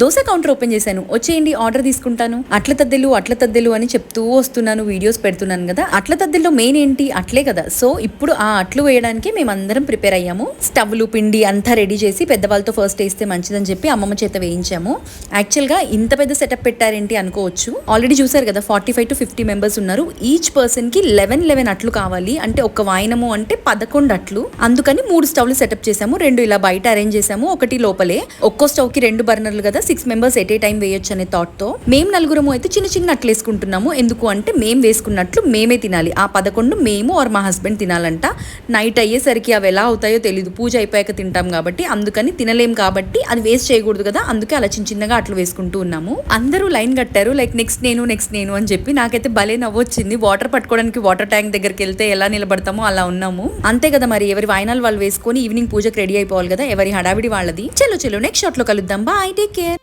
Dosa counter open చేశాను, వచ్చేయండి order తీసుకుంటాను. అట్ల తద్దెలు అని చెప్తూ వస్తున్నాను, వీడియోస్ పెడుతున్నాను కదా. అట్ల తద్దెల్లో మెయిన్ ఏంటి, అట్లే కదా. సో ఇప్పుడు ఆ అట్లు వేయడానికి మేమందరం ప్రిపేర్ అయ్యాము. స్టవ్లు పిండి అంతా రెడీ చేసి పెద్దవాళ్ళతో ఫస్ట్ వేస్తే మంచిదని చెప్పి అమ్మమ్మ చేత వేయించాము. యాక్చువల్గా ఇంత పెద్ద సెటప్ పెట్టారేంటి అనుకోవచ్చు. ఆల్రెడీ చూసారు కదా, 45 to 50 మెంబర్స్ ఉన్నారు. ఈచ్ పర్సన్ కి 11 అట్లు కావాలి. అంటే ఒక వాయినము అంటే 11 అట్లు. అందుకని 3 స్టవ్లు సెటప్ చేసాము. 2 ఇలా బయట అరేంజ్ చేసాము, ఒకటి లోపలే. ఒక్కో స్టవ్ కి 2 బర్నర్లు కదా, 6 మెంబర్స్ ఎట్ ఏ టైం వేయొచ్చు అనే థాట్ తో మేము నలుగురము అయితే చిన్న చిన్న అట్లు వేసుకుంటున్నాము. ఎందుకు అంటే మేము వేసుకున్నట్లు మేమే తినాలి. ఆ 11 మేము ఆర్ మా హస్బెండ్ తినాలంట. నైట్ అయ్యేసరికి అవి ఎలా అవుతాయో తెలీదు, పూజ అయిపోయాక తింటాం కాబట్టి. అందుకని తినలేం కాబట్టి అది వేస్ట్ చేయకూడదు కదా, అందుకే అలా చిన్న చిన్నగా అట్లు వేసుకుంటూ ఉన్నాము. అందరూ లైన్ కట్టారు, లైక్ నెక్స్ట్ నేను అని చెప్పి. నాకైతే భలే నవ్వొచ్చింది. వాటర్ పట్టుకోవడానికి వాటర్ ట్యాంక్ దగ్గరికి వెళ్తే ఎలా నిలబడతామో అలా ఉన్నాము. అంతే కదా మరి, ఎవరి వాయినాలు వాళ్ళు వేసుకొని ఈవినింగ్ పూజకు రెడీ అయిపోవాలి కదా, ఎవరి హడావిడి వాళ్ళది. చలో నెక్స్ట్ షాట్ లో కలుద్దాం. Bye, take care.